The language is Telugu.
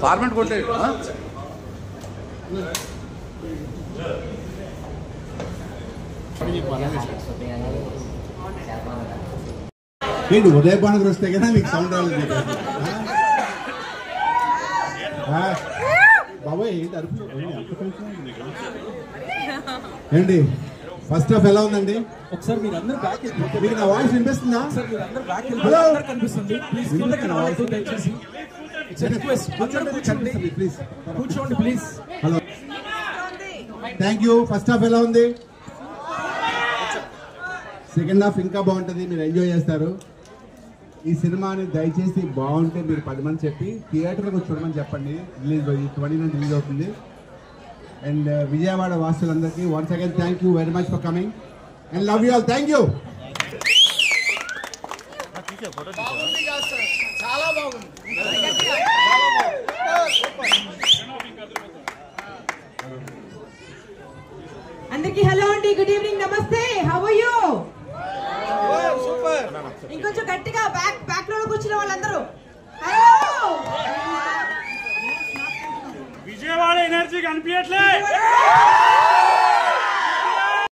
ఫార్మెంట్ కొట్టే ఏంటి ఉదయ బాణకు వస్తే కదా మీకు సౌండ్ రాలేదు బాబాయ్ ఏంటి అరుపు ఏంటి ఫస్ట్ హాఫ్ ఎలా ఉందండి ఒకసారి మీరు అందరూ బ్యాక్ మీకు నా వాయిస్ వినిపిస్తుందా మీరు అందరూ బ్యాక్ అందరూ కనిపిస్తుంది ప్లీజ్ కిందకి రావద్దు దయచేసి ప్లీజ్ కూర్చోండి please hello thank you first half ఎలా ఉంది సెకండ్ హాఫ్ ఇంకా బాగుంటుంది మీరు ఎంజాయ్ చేస్తారు ఈ సినిమాని దయచేసి బాగుంటే మీరు 10 మంది చెప్పి థియేటర్కి చూడమని చెప్పండి రిలీజ్ 29 రిలీజ్ అవుతుంది అండ్ విజయవాడ వాసులందరికీ once again thank you very much for coming and love you all thank you చాలా బాగుంది అందరికీ హలో అండి గుడ్ ఈవినింగ్ నమస్తే హౌ ఆర్ యు సూపర్ ఇంకొంచెం గట్టిగా బ్యాక్ లో కూర్చున్న వాళ్ళందరూ హలో విజయవాడ ఎనర్జీ కనిపించట్లే